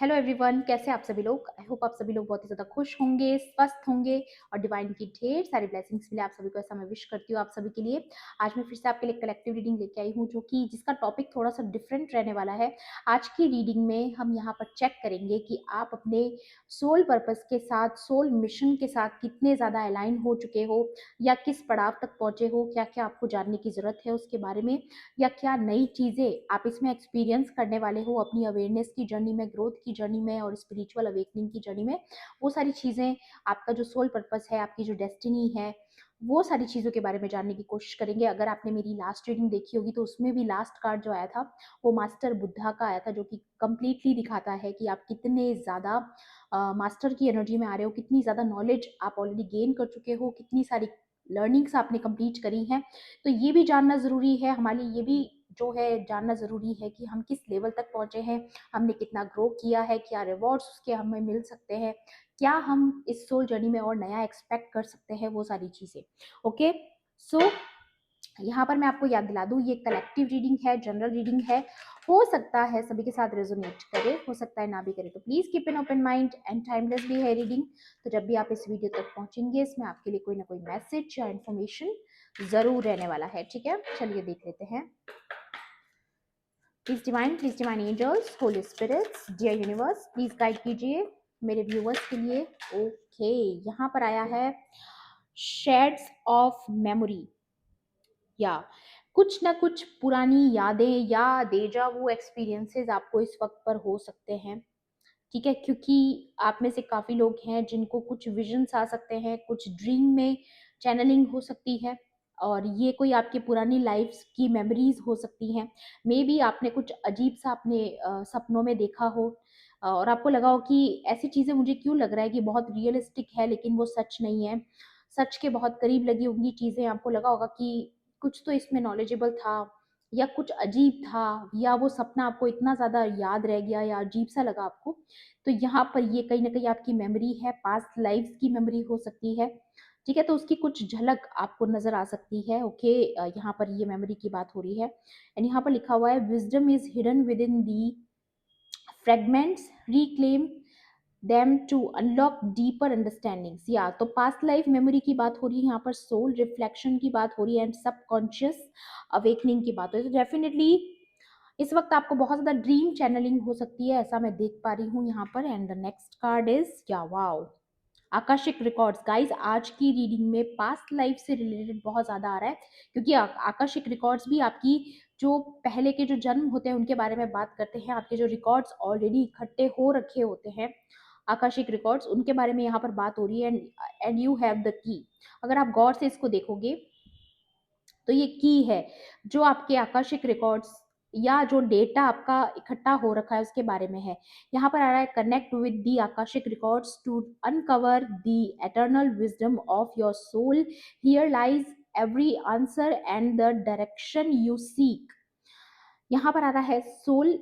Hello everyone, कैसे आप सभी लोग। आई होप आप सभी लोग बहुत ही ज़्यादा खुश होंगे, स्वस्थ होंगे और डिवाइन की ढेर सारी ब्लेसिंग्स मिले आप सभी को, ऐसा मैं विश करती हूँ आप सभी के लिए। आज मैं फिर से आपके लिए कलेक्टिव रीडिंग लेके आई हूँ, जो कि जिसका टॉपिक थोड़ा सा डिफरेंट रहने वाला है। आज की रीडिंग में हम यहाँ पर चेक करेंगे कि आप अपने सोल पर्पस के साथ, सोल मिशन के साथ कितने ज़्यादा अलाइन हो चुके हो, या किस पड़ाव तक पहुँचे हो, क्या क्या आपको जानने की ज़रूरत है उसके बारे में, या क्या नई चीज़ें आप इसमें एक्सपीरियंस करने वाले हो अपनी अवेयरनेस की जर्नी में, ग्रोथ की जर्नी में और स्पिरिचुअल अवेकनिंग की जर्नी में। वो सारी चीज़ें, आपका जो सोल पर्पस है, आपकी जो डेस्टिनी है, वो सारी चीज़ों के बारे में जानने की कोशिश करेंगे। अगर आपने मेरी लास्ट रीडिंग देखी होगी तो उसमें भी लास्ट कार्ड जो आया था वो मास्टर बुद्धा का आया था, जो कि कंप्लीटली दिखाता है कि आप कितने ज़्यादा मास्टर की एनर्जी में आ रहे हो, कितनी ज़्यादा नॉलेज आप ऑलरेडी गेन कर चुके हो, कितनी सारी लर्निंग्स आपने कंप्लीट करी हैं। तो ये भी जानना ज़रूरी है हमारे लिए, ये भी जो है जानना ज़रूरी है कि हम किस लेवल तक पहुँचे हैं, हमने कितना ग्रो किया है, क्या रिवॉर्ड्स उसके हमें मिल सकते हैं, क्या हम इस सोल जर्नी में और नया एक्सपेक्ट कर सकते हैं, वो सारी चीज़ें। ओके, सो यहाँ पर मैं आपको याद दिला दूँ, ये कलेक्टिव रीडिंग है, जनरल रीडिंग है। हो सकता है सभी के साथ रेजोनेट करे, हो सकता है ना भी करे, तो please keep an open mind and timeless भी है रीडिंग। तो जब भी आप इस वीडियो तक पहुँचेंगे, इसमें आपके लिए कोई ना कोई मैसेज या इन्फॉर्मेशन ज़रूर रहने वाला है। ठीक है, चलिए देख लेते हैं। Please divine angels, holy spirits, dear universe, please guide कीजिए मेरे व्यूवर्स के लिए। ओके, यहाँ पर आया है शेड्स ऑफ मेमोरी, या कुछ ना कुछ पुरानी यादें या डेजा वू एक्सपीरियंसेस आपको इस वक्त पर हो सकते हैं। ठीक है, क्योंकि आप में से काफ़ी लोग हैं जिनको कुछ विजन्स आ सकते हैं, कुछ ड्रीम में चैनलिंग हो सकती है, और ये कोई आपकी पुरानी लाइफ की मेमोरीज हो सकती हैं। मे बी आपने कुछ अजीब सा अपने सपनों में देखा हो, और आपको लगा हो कि ऐसी चीज़ें मुझे क्यों लग रहा है कि बहुत रियलिस्टिक है, लेकिन वो सच नहीं है। सच के बहुत करीब लगी होंगी चीज़ें, आपको लगा होगा कि कुछ तो इसमें नॉलेजेबल था, या कुछ अजीब था, या वो सपना आपको इतना ज़्यादा याद रह गया या अजीब सा लगा आपको। तो यहाँ पर ये कहीं ना कहीं आपकी मेमोरी है, पास्ट लाइफ्स की मेमोरी हो सकती है। ठीक है, तो उसकी कुछ झलक आपको नजर आ सकती है। ओके, यहाँ पर ये मेमोरी की बात हो रही है, एंड यहाँ पर लिखा हुआ है wisdom is hidden within the fragments, reclaim them to unlock deeper understandings. या तो पास्ट लाइफ मेमोरी की बात हो रही है, यहाँ पर सोल रिफ्लेक्शन की बात हो रही है, एंड सबकॉन्शियस अवेकनिंग की बात हो रही है। तो डेफिनेटली इस वक्त आपको बहुत ज्यादा ड्रीम चैनलिंग हो सकती है, ऐसा मैं देख पा रही हूँ यहाँ पर। And the next card is, या वाओ, आकाशिक रिकॉर्ड्स। गाइस, आज की रीडिंग में पास्ट लाइफ से रिलेटेड बहुत ज्यादा आ रहा है, क्योंकि आकाशिक रिकॉर्ड्स भी आपकी जो पहले के जो जन्म होते हैं उनके बारे में बात करते हैं। आपके जो रिकॉर्ड्स ऑलरेडी इकट्ठे हो रखे होते हैं, आकाशिक रिकॉर्ड्स, उनके बारे में यहाँ पर बात हो रही है। And you have the key. अगर आप गौर से इसको देखोगे तो ये की है, जो आपके आकाशिक रिकॉर्ड्स या जो डेटा आपका इकट्ठा हो रखा है उसके बारे में है। यहाँ पर आ रहा है connect with the Akashic records to uncover the eternal wisdom of your soul, here lies every answer and the direction you seek. यहाँ पर आ रहा है soul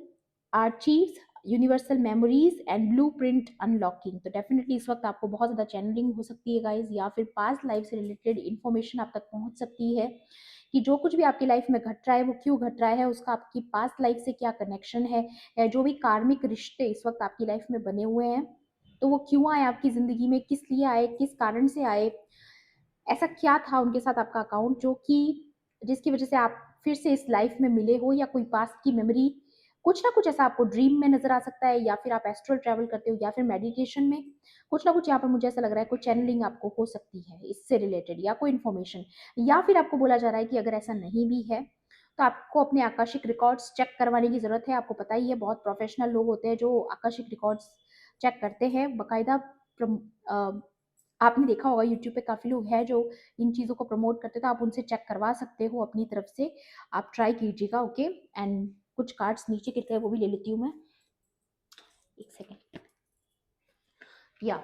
archives, universal memories and blueprint unlocking. तो डेफिनेटली इस वक्त आपको बहुत ज़्यादा चैनलिंग हो सकती है गाइज, या फिर पास्ट लाइफ से रिलेटेड इन्फॉर्मेशन आप तक पहुंच सकती है कि जो कुछ भी आपकी लाइफ में घट रहा है वो क्यों घट रहा है, उसका आपकी पास्ट लाइफ से क्या कनेक्शन है, या जो भी कार्मिक रिश्ते इस वक्त आपकी लाइफ में बने हुए हैं तो वो क्यों आए आपकी ज़िंदगी में, किस लिए आए, किस कारण से आए, ऐसा क्या था उनके साथ आपका अकाउंट जो कि जिसकी वजह से आप फिर से इस लाइफ में मिले हो, या कोई पास्ट की मेमोरी, कुछ ना कुछ ऐसा आपको ड्रीम में नजर आ सकता है, या फिर आप एस्ट्रल ट्रैवल करते हो, या फिर मेडिटेशन में कुछ ना कुछ यहाँ पर मुझे ऐसा लग रहा है कोई चैनलिंग आपको हो सकती है इससे रिलेटेड, या कोई इन्फॉर्मेशन। या फिर आपको बोला जा रहा है कि अगर ऐसा नहीं भी है तो आपको अपने आकाशिक रिकॉर्ड्स चेक करवाने की जरूरत है। आपको पता ही है बहुत प्रोफेशनल लोग होते हैं जो आकाशिक रिकॉर्ड्स चेक करते हैं बकायदा। आपने देखा होगा यूट्यूब पे काफ़ी लोग हैं जो इन चीज़ों को प्रमोट करते हैं, तो आप उनसे चेक करवा सकते हो अपनी तरफ से। आप ट्राई कीजिएगा। ओके, एंड कुछ कार्ड्स नीचे गिर गए, वो भी ले लेती हूँ मैं, एक सेकेंड। या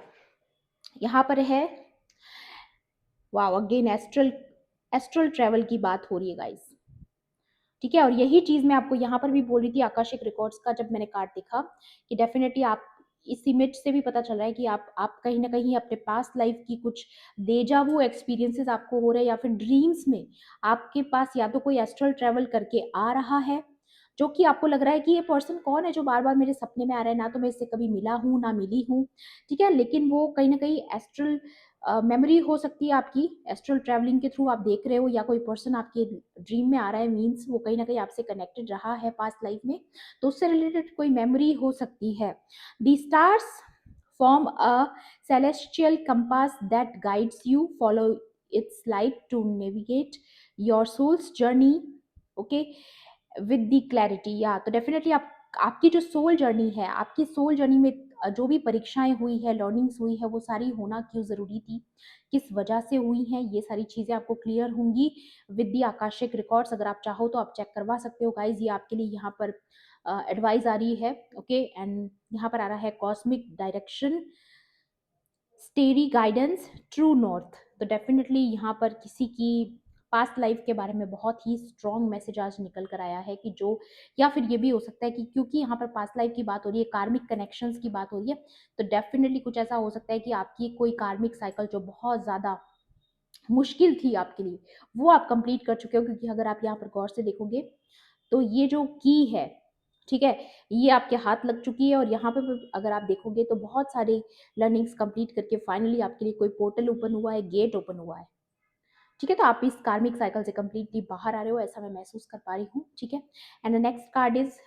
यहाँ पर है, wow, again astral, astral travel की बात हो रही है गाइस। ठीक है, और यही चीज मैं आपको यहाँ पर भी बोल रही थी आकाशिक रिकॉर्ड्स का, जब मैंने कार्ड देखा कि डेफिनेटली आप, इस इमेज से भी पता चल रहा है कि आप कहीं ना कहीं अपने पास्ट लाइफ की कुछ डेजावू एक्सपीरियंसेस आपको हो रहे हैं, या फिर ड्रीम्स में आपके पास या तो कोई एस्ट्रल ट्रैवल करके आ रहा है, जो कि आपको लग रहा है कि ये पर्सन कौन है जो बार बार मेरे सपने में आ रहा है, ना तो मैं इससे कभी मिला हूँ ना मिली हूँ, ठीक है, लेकिन वो कहीं ना कहीं एस्ट्रल मेमोरी हो सकती है आपकी, एस्ट्रल ट्रैवलिंग के थ्रू आप देख रहे हो, या कोई पर्सन आपके ड्रीम में आ रहा है, मीन्स वो कहीं ना कहीं आपसे कनेक्टेड रहा है पास्ट लाइफ में, तो उससे रिलेटेड कोई मेमोरी हो सकती है। The stars form a celestial compass that guides you. Follow its light to navigate your soul's journey, okay, with the clarity। या तो डेफिनेटली आप, आपकी जो सोल जर्नी है, आपकी सोल जर्नी में जो भी परीक्षाएं हुई है, लर्निंग्स हुई है, वो सारी होना क्यों ज़रूरी थी, किस वजह से हुई हैं, ये सारी चीज़ें आपको क्लियर होंगी विद दी आकाशिक रिकॉर्ड्स। अगर आप चाहो तो आप चेक करवा सकते हो गाइज, ये आपके लिए यहाँ पर एडवाइस आ रही है, ओके। एंड यहाँ पर आ रहा है cosmic direction, स्टेरी guidance, true north. तो डेफिनेटली यहाँ पर किसी की पास्ट लाइफ के बारे में बहुत ही स्ट्रॉन्ग मैसेज आज निकल कर आया है कि जो, या फिर ये भी हो सकता है कि क्योंकि यहाँ पर पास्ट लाइफ की बात हो रही है, कार्मिक कनेक्शंस की बात हो रही है, तो डेफिनेटली कुछ ऐसा हो सकता है कि आपकी कोई कार्मिक साइकिल जो बहुत ज़्यादा मुश्किल थी आपके लिए, वो आप कंप्लीट कर चुके हो। क्योंकि अगर आप यहाँ पर गौर से देखोगे तो ये जो की है, ठीक है, ये आपके हाथ लग चुकी है, और यहाँ पे भी अगर आप देखोगे तो बहुत सारे लर्निंग्स कंप्लीट करके फाइनली आपके लिए कोई पोर्टल ओपन हुआ है, गेट ओपन हुआ है, ठीक है। तो आप इस कार्मिक साइकिल से कंप्लीटली बाहर आ रहे हो, ऐसा मैं महसूस कर पा रही हूँ, ठीक है। And the next card is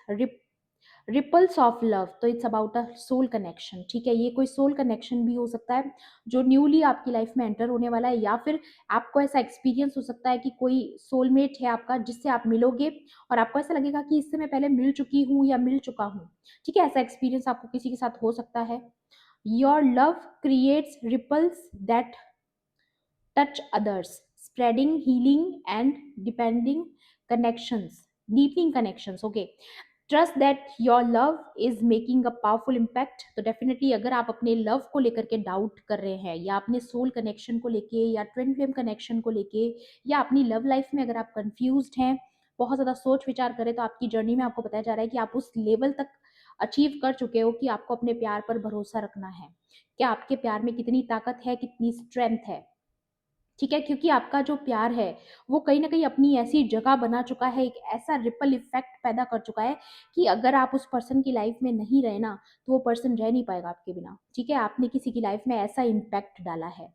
ripples of love. तो it's about a soul connection, ठीक है, ये कोई सोल कनेक्शन भी हो सकता है जो न्यूली आपकी लाइफ में एंटर होने वाला है, या फिर आपको ऐसा एक्सपीरियंस हो सकता है कि कोई सोलमेट है आपका जिससे आप मिलोगे और आपको ऐसा लगेगा कि इससे मैं पहले मिल चुकी हूँ या मिल चुका हूँ, ठीक है, ऐसा एक्सपीरियंस आपको किसी के साथ हो सकता है। Your love creates ripples that touch others, spreading healing and depending connections, deepening connections, okay। Trust that your love is making a powerful impact. तो डेफिनेटली अगर आप अपने लव को लेकर के डाउट कर रहे हैं, या अपने सोल कनेक्शन को लेके, या ट्विन फ्लेम कनेक्शन को लेके, या अपनी लव लाइफ में अगर आप कंफ्यूज्ड हैं, बहुत ज़्यादा सोच विचार करें, तो आपकी जर्नी में आपको बताया जा रहा है कि आप उस लेवल तक अचीव कर चुके हो कि आपको अपने प्यार पर भरोसा रखना है, क्या आपके प्यार में कितनी ताकत है, कितनी स्ट्रेंथ है, ठीक है। क्योंकि आपका जो प्यार है वो कहीं ना कहीं अपनी ऐसी जगह बना चुका है, एक ऐसा रिपल इफेक्ट पैदा कर चुका है कि अगर आप उस पर्सन की लाइफ में नहीं रहे ना, तो वो पर्सन रह नहीं पाएगा आपके बिना, ठीक है। आपने किसी की लाइफ में ऐसा इम्पैक्ट डाला है,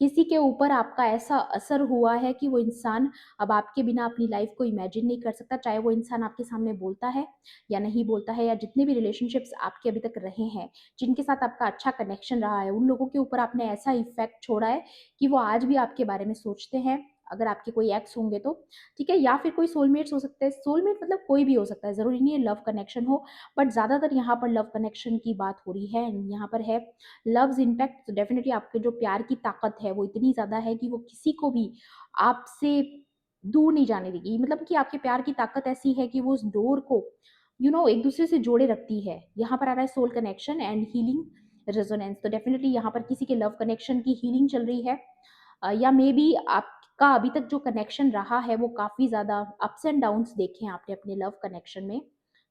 किसी के ऊपर आपका ऐसा असर हुआ है कि वो इंसान अब आपके बिना अपनी लाइफ को इमेजिन नहीं कर सकता, चाहे वो इंसान आपके सामने बोलता है या नहीं बोलता है, या जितने भी रिलेशनशिप्स आपके अभी तक रहे हैं, जिनके साथ आपका अच्छा कनेक्शन रहा है, उन लोगों के ऊपर आपने ऐसा इफेक्ट छोड़ा है कि वो आज भी आपके बारे में सोचते हैं। अगर आपके कोई एक्स होंगे तो, ठीक है, या फिर कोई सोलमेट्स हो सकते हैं। सोलमेट मतलब कोई भी हो सकता है, ज़रूरी नहीं है लव कनेक्शन हो, बट ज़्यादातर यहाँ पर लव कनेक्शन की बात हो रही है। यहाँ पर है लव्स इम्पैक्ट। तो डेफिनेटली आपके जो प्यार की ताकत है वो इतनी ज़्यादा है कि वो किसी को भी आपसे दूर नहीं जाने देगी। मतलब कि आपके प्यार की ताकत ऐसी है कि वो उस डोर को एक दूसरे से जोड़े रखती है। यहाँ पर आ रहा है soul connection and healing resonance. तो डेफिनेटली यहाँ पर किसी के लव कनेक्शन की हीलिंग चल रही है, या मे बी आपका अभी तक जो कनेक्शन रहा है वो काफ़ी ज़्यादा अप्स एंड डाउन्स देखे हैं आपने अपने लव कनेक्शन में,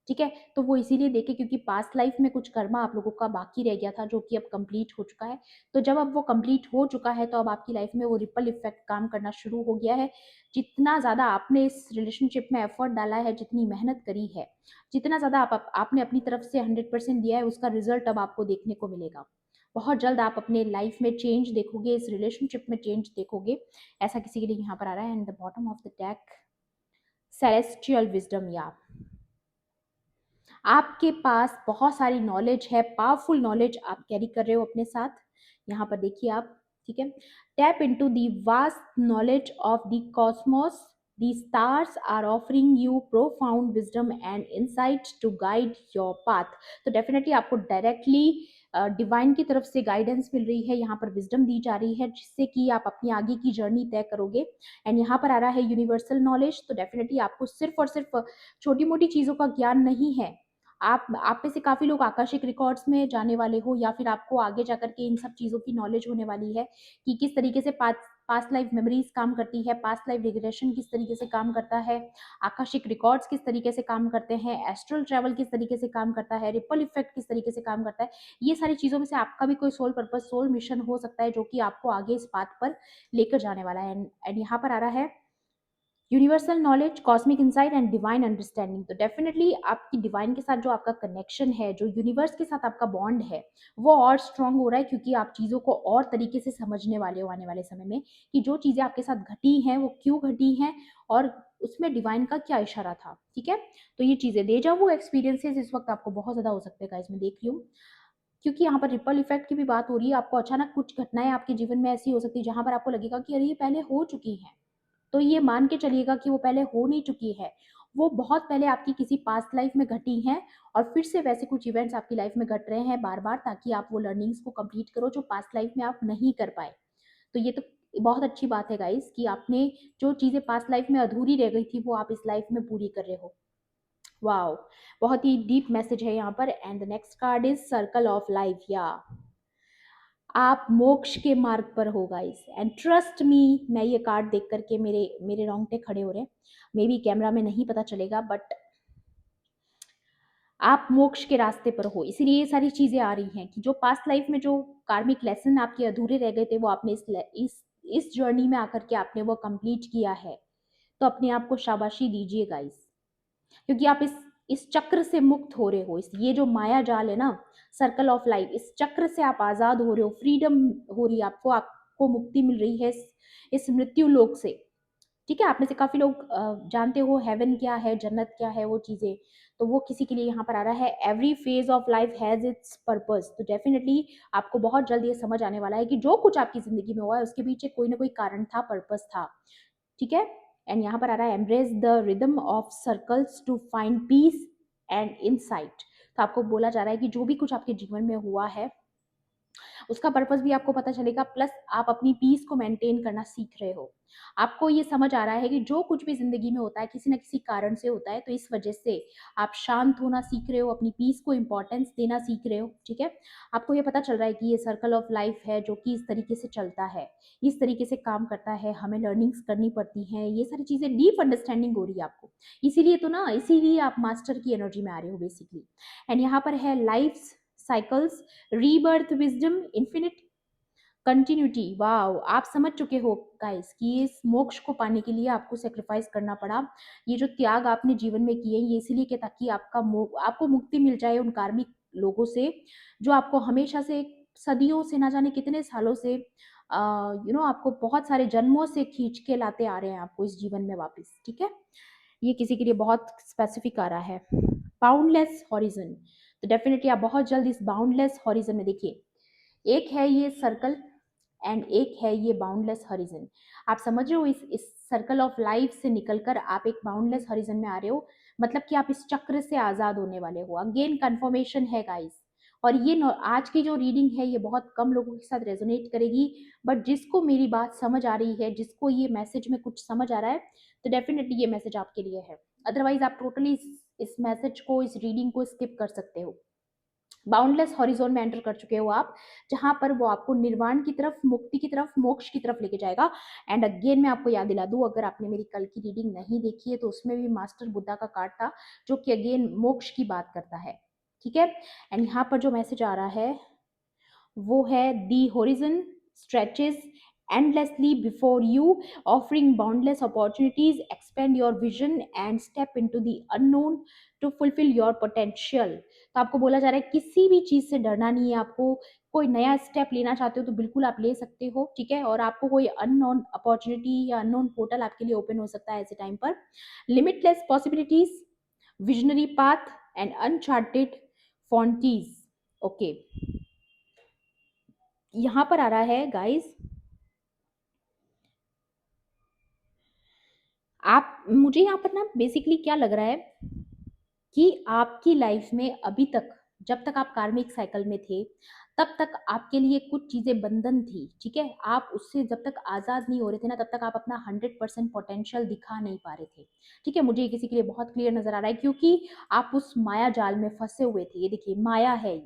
ठीक है। तो वो इसीलिए देखे क्योंकि पास्ट लाइफ में कुछ कर्मा आप लोगों का बाकी रह गया था जो कि अब कंप्लीट हो चुका है। तो जब अब वो कंप्लीट हो चुका है तो अब आपकी लाइफ में वो रिपल इफेक्ट काम करना शुरू हो गया है। जितना ज़्यादा आपने इस रिलेशनशिप में एफर्ट डाला है, जितनी मेहनत करी है, जितना ज़्यादा आपने अपनी तरफ से 100% दिया है, उसका रिजल्ट अब आपको देखने को मिलेगा। बहुत जल्द आप अपने लाइफ में चेंज देखोगे, इस रिलेशनशिप में चेंज देखोगे, ऐसा किसी के लिए यहाँ पर आ रहा है। And the bottom of the deck celestial wisdom. या आपके पास बहुत सारी नॉलेज है, पावरफुल नॉलेज आप कैरी कर रहे हो अपने साथ। यहाँ पर देखिए आप, ठीक है, tap into the vast knowledge of the cosmos. The stars are offering you profound wisdom and insight to guide your path. तो डेफिनेटली आपको डायरेक्टली डिवाइन की तरफ से गाइडेंस मिल रही है, यहाँ पर विजडम दी जा रही है जिससे कि आप अपनी आगे की जर्नी तय करोगे। एंड यहाँ पर आ रहा है यूनिवर्सल नॉलेज। तो डेफिनेटली आपको सिर्फ और सिर्फ छोटी मोटी चीज़ों का ज्ञान नहीं है। आप में से काफ़ी लोग आकाशिक रिकॉर्ड्स में जाने वाले हो, या फिर आपको आगे जाकर के इन सब चीज़ों की नॉलेज होने वाली है कि किस तरीके से पास्ट लाइफ मेमोरीज काम करती है, पास्ट लाइफ रिग्रेशन किस तरीके से काम करता है, आकाशिक रिकॉर्ड्स किस तरीके से काम करते हैं, एस्ट्रल ट्रैवल किस तरीके से काम करता है, रिपल इफेक्ट किस तरीके से काम करता है। ये सारी चीज़ों में से आपका भी कोई सोल पर्पस, सोल मिशन हो सकता है जो कि आपको आगे इस बात पर लेकर जाने वाला है। एंड यहाँ पर आ रहा है universal knowledge, cosmic insight and divine understanding. तो डेफिनेटली आपकी डिवाइन के साथ जो आपका कनेक्शन है, जो यूनिवर्स के साथ आपका बॉन्ड है, वो और स्ट्रांग हो रहा है, क्योंकि आप चीज़ों को और तरीके से समझने वाले हो आने वाले समय में, कि जो चीज़ें आपके साथ घटी हैं वो क्यों घटी हैं और उसमें डिवाइन का क्या इशारा था। ठीक है, तो ये चीज़ें दे जाओ, वो एक्सपीरियंसेस इस वक्त आपको बहुत ज़्यादा हो सकते हैं गाइस, मैं देख रही हूँ, क्योंकि यहाँ पर रिपल इफेक्ट की भी बात हो रही है। आपको अचानक कुछ घटनाएं आपके जीवन में ऐसी हो सकती है जहां पर आपको लगेगा कि अरे ये पहले हो चुकी हैं, तो ये मान के चलिएगा कि वो पहले हो नहीं चुकी है, वो बहुत पहले आपकी किसी पास्ट लाइफ में घटी हैं, और फिर से वैसे कुछ इवेंट्स आपकी लाइफ में घट रहे हैं बार बार, ताकि आप वो लर्निंग्स को कंप्लीट करो जो पास्ट लाइफ में आप नहीं कर पाए। तो ये तो बहुत अच्छी बात है गाइस, कि आपने जो चीज़ें पास्ट लाइफ में अधूरी रह गई थी वो आप इस लाइफ में पूरी कर रहे हो। वाओ, बहुत ही डीप मैसेज है यहाँ पर। And the next card is circle of life. या आप मोक्ष के मार्ग पर हो गाइस, एंड ट्रस्ट मी, मैं ये कार्ड देख करके मेरे मेरे रोंगटे खड़े हो रहे हैं। मे बी कैमरा में नहीं पता चलेगा, बट आप मोक्ष के रास्ते पर हो, इसीलिए ये सारी चीजें आ रही हैं, कि जो पास्ट लाइफ में जो कार्मिक लेसन आपके अधूरे रह गए थे, वो आपने इस जर्नी में आकर के आपने वो कंप्लीट किया है। तो अपने आप को शाबाशी दीजिए गाइस, क्योंकि आप इस चक्र से मुक्त हो रहे हो। इस ये जो माया जाल है ना, सर्कल ऑफ लाइफ, इस चक्र से आप आजाद हो रहे हो, फ्रीडम हो रही है आपको, आपको मुक्ति मिल रही है इस मृत्यु लोक से। ठीक है, आप में से काफी लोग जानते हो हेवन क्या है, जन्नत क्या है, वो चीजें, तो वो किसी के लिए यहाँ पर आ रहा है। Every phase of life has its purpose. तो डेफिनेटली आपको बहुत जल्द ये समझ आने वाला है कि जो कुछ आपकी जिंदगी में हुआ है उसके पीछे कोई ना कोई कारण था, पर्पस था। ठीक है, एंड यहाँ पर आ रहा है embrace the rhythm of circles to find peace and insight. तो आपको बोला जा रहा है कि जो भी कुछ आपके जीवन में हुआ है उसका पर्पस भी आपको पता चलेगा, प्लस आप अपनी पीस को मेंटेन करना सीख रहे हो। आपको ये समझ आ रहा है कि जो कुछ भी जिंदगी में होता है किसी न किसी कारण से होता है, तो इस वजह से आप शांत होना सीख रहे हो, अपनी पीस को इंपॉर्टेंस देना सीख रहे हो। ठीक है, आपको ये पता चल रहा है कि ये सर्कल ऑफ लाइफ है जो कि इस तरीके से चलता है, इस तरीके से काम करता है, हमें लर्निंग्स करनी पड़ती हैं, ये सारी चीजें डीप अंडरस्टैंडिंग हो रही है आपको। इसीलिए तो ना, इसीलिए आप मास्टर की एनर्जी में आ रहे हो बेसिकली। एंड यहाँ पर है life cycles, rebirth, wisdom, infinite continuity. Wow, आप समझ चुके हो गाइस कि इस मोक्ष को पाने के लिए आपको सेक्रीफाइस करना पड़ा। ये जो त्याग आपने जीवन में किए, ये इसीलिए कि ताकि आपको मुक्ति मिल जाए उन कार्मिक लोगों से, जो आपको हमेशा से, सदियों से, ना जाने कितने सालों से, आपको बहुत सारे जन्मों से खींच के लाते आ रहे हैं आपको इस जीवन में वापस। ठीक है, ये किसी के लिए बहुत स्पेसिफिक आ रहा है। Boundless horizon. तो डेफिनेटली आप बहुत जल्द इस बाउंडलेस हॉरिजन में देखिए, एक है ये सर्कल एंड एक है ये बाउंडलेस हॉरिजन। आप समझ रहे हो, इस सर्कल ऑफ लाइफ से निकलकर आप एक बाउंडलेस हॉरिजन में आ रहे हो, मतलब कि आप इस चक्र से आजाद होने वाले हो। अगेन कंफर्मेशन है गाइस, और ये आज की जो रीडिंग है ये बहुत कम लोगों के साथ रेजोनेट करेगी, बट जिसको मेरी बात समझ आ रही है, जिसको ये मैसेज में कुछ समझ आ रहा है, तो डेफिनेटली ये मैसेज आपके लिए है। अदरवाइज आप टोटली इस मैसेज को, इस रीडिंग को स्किप कर सकते हो। बाउंडलेस हॉरिजोन में एंटर कर चुके हो आप, जहां पर वो आपको निर्वाण की तरफ, मुक्ति की तरफ, मोक्ष की तरफ लेके जाएगा। एंड अगेन मैं आपको याद दिला दूं, अगर आपने मेरी कल की रीडिंग नहीं देखी है, तो उसमें भी मास्टर बुद्धा का कार्ड था, जो कि अगेन मोक्ष की बात करता है। ठीक है, एंड यहाँ पर जो मैसेज आ रहा है वो है the horizon stretches endlessly before you, offering boundless opportunities, expand your vision and step into the unknown to fulfill your potential। तो आपको बोला जा रहा है किसी भी चीज से डरना नहीं है आपको। कोई नया स्टेप लेना चाहते हो तो बिल्कुल आप ले सकते हो। ठीक है, और आपको कोई अननोन अपॉर्चुनिटी या अननोन पोर्टल आपके लिए ओपन हो सकता है ऐसे टाइम पर। Limitless possibilities, visionary path and uncharted frontiers. Okay, यहाँ पर आ रहा है गाइस, आप, मुझे यहाँ पर ना बेसिकली क्या लग रहा है कि आपकी लाइफ में अभी तक, जब तक आप कार्मिक साइकिल में थे, तब तक आपके लिए कुछ चीजें बंधन थी। ठीक है, आप उससे जब तक आजाद नहीं हो रहे थे ना, तब तक आप अपना 100% पोटेंशियल दिखा नहीं पा रहे थे। ठीक है, मुझे ये किसी के लिए बहुत क्लियर नजर आ रहा है, क्योंकि आप उस माया जाल में फंसे हुए थे। ये देखिए, माया है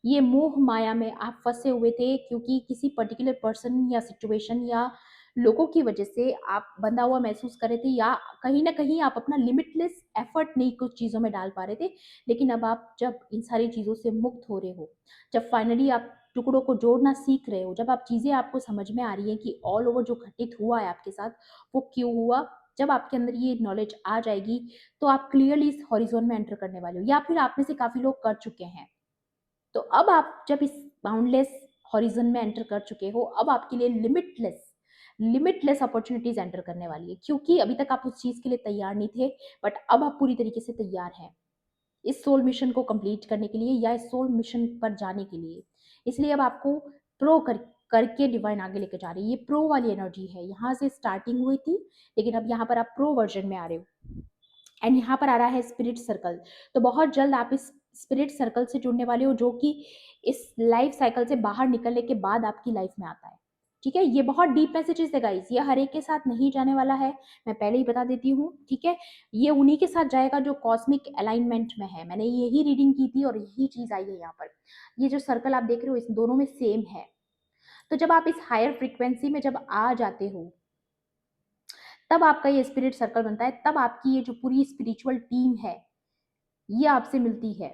ये मोह माया में आप फंसे हुए थे, क्योंकि किसी पर्टिकुलर पर्सन या सिचुएशन या लोगों की वजह से आप बंधा हुआ महसूस कर रहे थे, या कहीं ना कहीं आप अपना लिमिटलेस एफर्ट नहीं कुछ चीज़ों में डाल पा रहे थे। लेकिन अब आप जब इन सारी चीज़ों से मुक्त हो रहे हो, जब फाइनली आप टुकड़ों को जोड़ना सीख रहे हो, जब आप चीज़ें आपको समझ में आ रही हैं कि ऑल ओवर जो घटित हुआ है आपके साथ वो क्यों हुआ। जब आपके अंदर ये नॉलेज आ जाएगी तो आप क्लियरली इस हॉरिजॉन में एंटर करने वाले हो, या फिर आप में से काफ़ी लोग कर चुके हैं। तो अब आप जब इस बाउंडलेस हॉरिजन में एंटर कर चुके हो, अब आपके लिए लिमिटलेस अपॉर्चुनिटीज एंटर करने वाली है, क्योंकि अभी तक आप उस चीज़ के लिए तैयार नहीं थे, बट अब आप पूरी तरीके से तैयार हैं इस सोल मिशन को कंप्लीट करने के लिए या इस सोल मिशन पर जाने के लिए। इसलिए अब आपको प्रो करके डिवाइन आगे लेकर जा रही है। ये प्रो वाली एनर्जी है, यहाँ से स्टार्टिंग हुई थी, लेकिन अब यहाँ पर आप प्रो वर्जन में आ रहे हो। एंड यहाँ पर आ रहा है स्पिरिट सर्कल। तो बहुत जल्द आप इस स्पिरिट सर्कल से जुड़ने वाले हो, जो कि इस लाइफ साइकिल से बाहर निकलने के बाद आपकी लाइफ में आता है। ठीक है, ये बहुत डीप मैसेजेस है गाइस, ये हर एक के साथ नहीं जाने वाला है, मैं पहले ही बता देती हूँ। ठीक है, ये उन्हीं के साथ जाएगा जो कॉस्मिक अलाइनमेंट में है। मैंने यही रीडिंग की थी और यही चीज आई है यहाँ पर। ये जो सर्कल आप देख रहे हो इस दोनों में सेम है। तो जब आप इस हायर फ्रीक्वेंसी में जब आ जाते हो, तब आपका ये स्पिरिट सर्कल बनता है, तब आपकी ये जो पूरी स्पिरिचुअल टीम है ये आपसे मिलती है।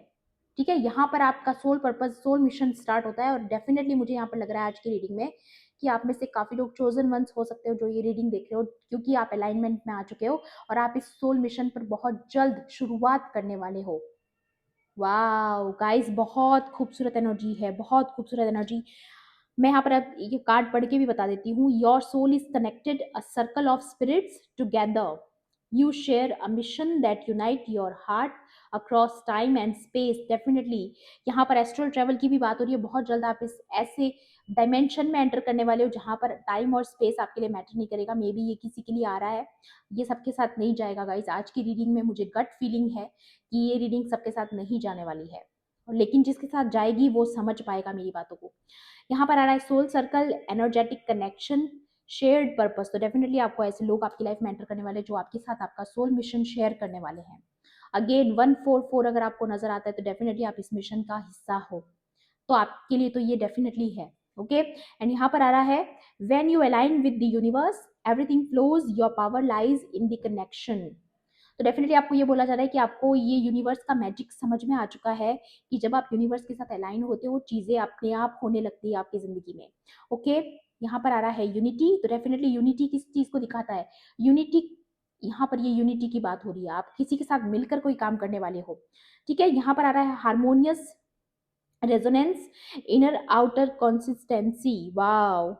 ठीक है, यहाँ पर आपका soul purpose, soul mission start होता है। और डेफिनेटली मुझे यहाँ पर लग रहा है आज की रीडिंग में कि आप में से काफी लोग चोजन वंस हो सकते हो जो ये रीडिंग देख रहे हो, क्योंकि आप अलाइनमेंट में आ चुके हो और आप इस सोल मिशन पर बहुत जल्द शुरुआत करने वाले हो। वाओ गाइस, बहुत खूबसूरत एनर्जी है, बहुत खूबसूरत एनर्जी। मैं यहाँ पर अब ये कार्ड पढ़ के भी बता देती हूँ। Your soul is connected a circle of spirits together, you share a mission that unite your heart across time and space. Definitely यहाँ पर एस्ट्रल ट्रेवल की भी बात हो रही है। बहुत जल्द आप इस ऐसे डायमेंशन में एंटर करने वाले हो जहाँ पर टाइम और स्पेस आपके लिए मैटर नहीं करेगा। मे बी ये किसी के लिए आ रहा है, ये सबके साथ नहीं जाएगा गाइज। आज की रीडिंग में मुझे गट फीलिंग है कि ये रीडिंग सबके साथ नहीं जाने वाली है, लेकिन जिसके साथ जाएगी वो समझ पाएगा मेरी बातों को। यहाँ पर आ रहा है soul circle, energetic connection, shared purpose. तो डेफिनेटली आपको ऐसे लोग आपकी लाइफ में एंटर करने वाले जो आपके साथ आपका सोल मिशन शेयर करने वाले हैं। अगेन 144 अगर आपको नजर आता है तो डेफिनेटली आप इस मिशन का हिस्सा हो, तो आपके लिए तो ये डेफिनेटली है। ओके, एंड यहाँ पर आ रहा है when you align with the universe everything flows, your power lies in the connection. तो डेफिनेटली आपको ये बोला जा रहा है कि आपको ये यूनिवर्स का मैजिक समझ में आ चुका है कि जब आप यूनिवर्स के साथ अलाइन होते हो चीजें अपने आप होने लगती है आपकी जिंदगी में। ओके, यहाँ पर आ रहा है यूनिटी। तो डेफिनेटली यूनिटी किस चीज को दिखाता है? यूनिटी, यहाँ पर ये यूनिटी की बात हो रही है, आप किसी के साथ मिलकर कोई काम करने वाले हो। ठीक है, यहाँ पर आ रहा है harmonious resonance, inner outer consistency. Wow,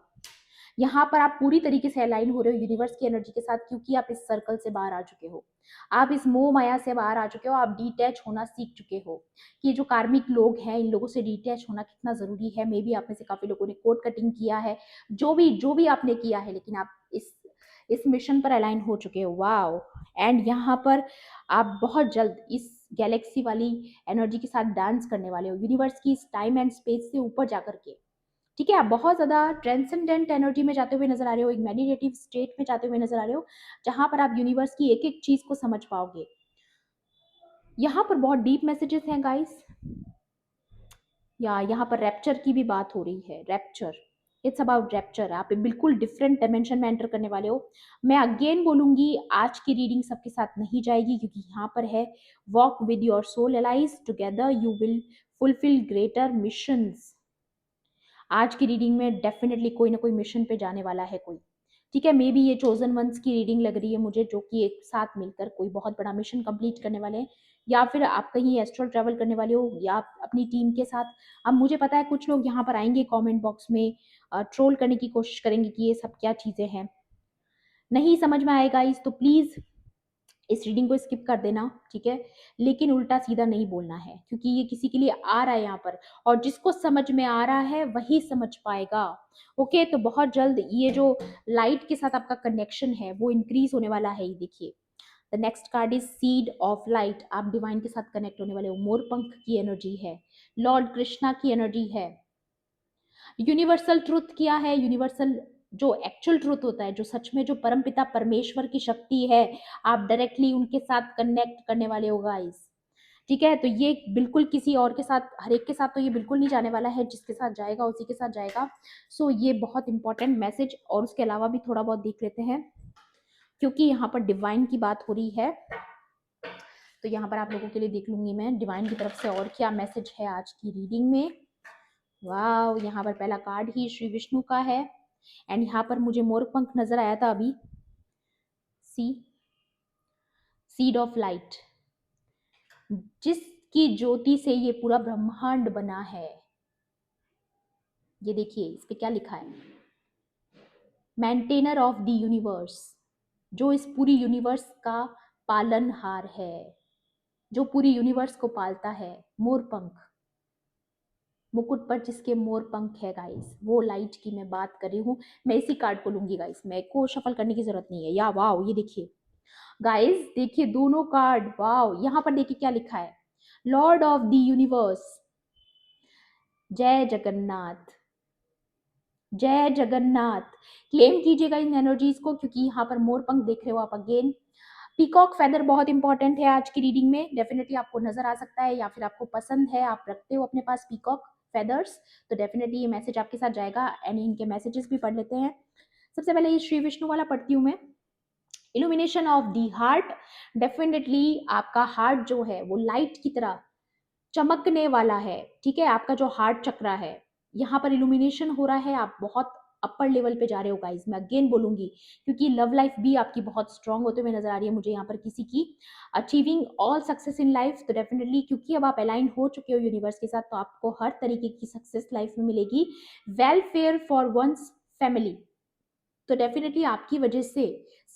यहाँ पर आप पूरी तरीके से अलाइन हो रहे हो यूनिवर्स की एनर्जी के साथ, क्योंकि आप इस सर्कल से बाहर आ चुके हो, आप इस मोह माया से बाहर आ चुके हो, आप डिटैच होना सीख चुके हो। कि जो कार्मिक लोग हैं इन लोगों से डिटैच होना कितना जरूरी है। मे बी आप में से काफी लोगों ने कोड कटिंग किया है, जो भी आपने किया है, लेकिन आप इस मिशन पर अलाइन हो चुके हो। वाओ, एंड यहाँ पर आप बहुत जल्द इस गैलेक्सी वाली एनर्जी के साथ डांस करने वाले हो, यूनिवर्स की इस टाइम एंड स्पेस से ऊपर जाकर के। ठीक है, आप बहुत ज्यादा ट्रांसेंडेंट एनर्जी में जाते हुए नजर आ रहे हो, एक मेडिटेटिव स्टेट में जाते हुए नजर आ रहे हो, जहां पर आप यूनिवर्स की एक एक चीज को समझ पाओगे। यहाँ पर बहुत डीप मैसेजेस हैं गाइस, या यहाँ पर रैप्चर की भी बात हो रही है। Rapture, it's about rapture. आप एक बिल्कुल डिफरेंट डायमेंशन में एंटर करने वाले हो। मैं अगेन बोलूंगी आज की रीडिंग सबके साथ नहीं जाएगी, क्योंकि यहाँ पर है walk with your soul allies together, you will fulfil greater missions. आज की रीडिंग में डेफिनेटली कोई ना कोई मिशन पे जाने वाला है कोई। ठीक है, मे बी ये चोजन वंस की रीडिंग लग रही है मुझे, जो कि एक साथ मिलकर कोई बहुत बड़ा मिशन कंप्लीट करने वाले हैं, या फिर आप कहीं एस्ट्रल ट्रैवल करने वाले हो, या आप अपनी टीम के साथ। अब मुझे पता है कुछ लोग यहाँ पर आएंगे कमेंट बॉक्स में ट्रोल करने की कोशिश करेंगे कि ये सब क्या चीज़ें हैं। नहीं समझ में आएगा इस तो प्लीज़ इस रीडिंग को स्किप कर देना। ठीक है, लेकिन उल्टा सीधा नहीं बोलना है, क्योंकि ये किसी के लिए आ रहा है यहाँ पर, और जिसको समझ में आ रहा है वही समझ पाएगा। ओके, तो बहुत जल्द ये जो लाइट के साथ आपका कनेक्शन है वो इंक्रीज होने वाला है। ये देखिए, the next card is seed of light. आप डिवाइन के साथ कनेक्ट होने वाले हो, मोरपंख की एनर्जी है, लॉर्ड कृष्णा की एनर्जी है। यूनिवर्सल ट्रुथ क्या है? यूनिवर्सल जो एक्चुअल ट्रुथ होता है, जो सच में जो परमपिता परमेश्वर की शक्ति है, आप डायरेक्टली उनके साथ कनेक्ट करने वाले हो गाइस। ठीक है, तो ये बिल्कुल किसी और के साथ, हर एक के साथ तो ये बिल्कुल नहीं जाने वाला है, जिसके साथ जाएगा उसी के साथ जाएगा। सो ये बहुत इंपॉर्टेंट मैसेज। और उसके अलावा भी थोड़ा बहुत देख लेते हैं, क्योंकि यहाँ पर डिवाइन की बात हो रही है, तो यहाँ पर आप लोगों के लिए देख लूंगी मैं डिवाइन की तरफ से और क्या मैसेज है आज की रीडिंग में। वाह, यहाँ पर पहला कार्ड ही श्री विष्णु का है, एंड यहाँ पर मुझे मोरपंख नजर आया था अभी। सी, सीड ऑफ लाइट, जिसकी ज्योति से ये पूरा ब्रह्मांड बना है। ये देखिए इस पे क्या लिखा है, मेंटेनर ऑफ द यूनिवर्स, जो इस पूरी यूनिवर्स का पालनहार है, जो पूरी यूनिवर्स को पालता है। मोरपंख, मुकुट पर जिसके मोर पंख है गाइस, वो लाइट की मैं बात कर रही हूँ। मैं इसी कार्ड को लूंगी गाइस, मेरे को शफल करने की जरूरत नहीं है। या वाओ, ये देखिए गाइस, देखिए दोनों कार्ड, वाओ। यहाँ पर देखिए क्या लिखा है, लॉर्ड ऑफ द यूनिवर्स, जय जगन्नाथ, जय जगन्नाथ। क्लेम कीजिएगा इन एनर्जीज को, क्योंकि यहाँ पर मोर पंख देख रहे हो आप अगेन। पीकॉक फेदर बहुत इंपॉर्टेंट है आज की रीडिंग में, डेफिनेटली आपको नजर आ सकता है या फिर आपको पसंद है, आप रखते हो अपने पास पीकॉक फेदर्स, तो डेफिनेटली ये मैसेज आपके साथ जाएगा। एंड इनके मैसेजेस भी पढ़ लेते हैं। सबसे पहले ये श्री विष्णु वाला पढ़ती हूँ मैं। Illumination of the heart, definitely आपका हार्ट जो है वो लाइट की तरह चमकने वाला है। ठीक है, आपका जो हार्ट चक्रा है, यहाँ पर इल्यूमिनेशन हो रहा है, आप बहुत अपर लेवल पे जा रहे हो गाइस। मैं अगेन बोलूंगी, क्योंकि लव लाइफ भी आपकी बहुत स्ट्रांग होते हुए नजर आ रही है मुझे यहाँ पर किसी की, achieving all success in life. तो डेफिनेटली क्योंकि अब आप अलाइन हो चुके हो यूनिवर्स के साथ, तो आपको हर तरीके की सक्सेस लाइफ में मिलेगी। वेलफेयर फॉर वंस फैमिली, तो डेफिनेटली आपकी वजह से,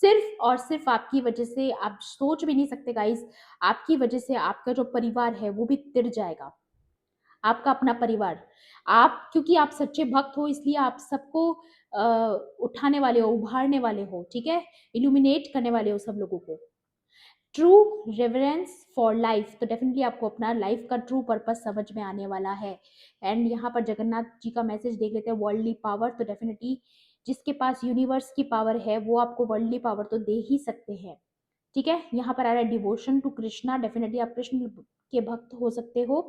सिर्फ और सिर्फ आपकी वजह से, आप सोच भी नहीं सकते गाइस, आपकी वजह से आपका जो परिवार है वो भी तिर जाएगा। आपका अपना परिवार, आप क्योंकि आप सच्चे भक्त हो, इसलिए आप सबको उठाने वाले हो, उभारने वाले हो। ठीक है, इल्यूमिनेट करने वाले हो सब लोगों को। ट्रू रेवरेंस फॉर लाइफ, तो डेफिनेटली आपको अपना लाइफ का ट्रू पर्पस समझ में आने वाला है। एंड यहाँ पर जगन्नाथ जी का मैसेज देख लेते हैं, वर्ल्डली पावर, तो डेफिनेटली जिसके पास यूनिवर्स की पावर है वो आपको वर्ल्डली पावर तो दे ही सकते हैं। ठीक है, यहाँ पर आ रहा है डिवोशन टू कृष्णा, डेफिनेटली आप कृष्ण के भक्त हो सकते हो।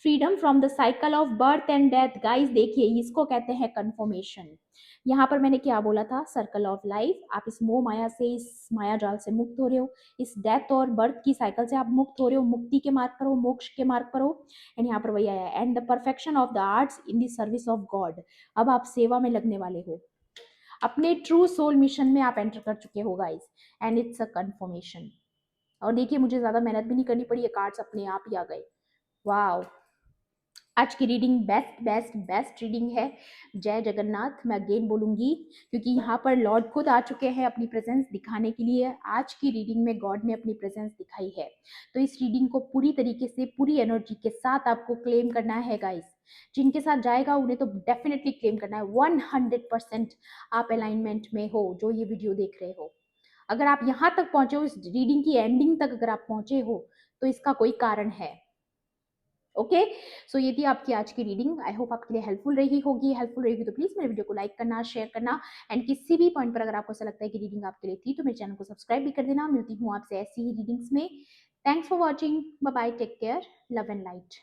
Freedom from the cycle of birth and death, guys देखिए इसको कहते हैं कन्फर्मेशन। यहाँ पर मैंने क्या बोला था, सर्कल ऑफ लाइफ, आप इस मोह माया से, इस माया जाल से मुक्त हो रहे हो, इस डेथ और बर्थ की साइकिल से आप मुक्त हो रहे हो, मुक्ति के मार्ग पर हो, मोक्ष के मार्ग पर हो। एंड यहाँ पर वही आया, and the perfection of the arts in the service of God, अब आप सेवा में लगने वाले हो, अपने ट्रू सोल मिशन में आप एंटर कर चुके हो guys. And it's a confirmation. और देखिए मुझे ज्यादा मेहनत भी नहीं करनी पड़ी, ये कार्ड्स अपने आप ही आ गए। वाओ, आज की reading best best best reading है। जय जगन्नाथ, मैं अगेन बोलूंगी, क्योंकि यहाँ पर लॉर्ड खुद आ चुके हैं अपनी प्रेजेंस दिखाने के लिए। आज की रीडिंग में गॉड ने अपनी प्रेजेंस दिखाई है, तो इस रीडिंग को पूरी तरीके से, पूरी एनर्जी के साथ आपको क्लेम करना है गाइस। जिनके साथ जाएगा उन्हें तो डेफिनेटली क्लेम करना है। 100% आप अलाइनमेंट में हो जो ये वीडियो देख रहे हो। अगर आप यहाँ तक पहुंचे हो, इस रीडिंग की एंडिंग तक अगर आप पहुंचे हो, तो इसका कोई कारण है। ओके, सो ये थी आपकी आज की रीडिंग। आई होप आपके लिए हेल्पफुल रही होगी। हेल्पफुल रहेगी तो प्लीज मेरे वीडियो को लाइक करना, शेयर करना। एंड किसी भी पॉइंट पर अगर आपको ऐसा लगता है कि रीडिंग आपके लिए थी, तो मेरे चैनल को सब्सक्राइब भी कर देना। मिलती हूँ आपसे ऐसी ही रीडिंग्स में। Thanks for watching, bye bye, take care, love and light.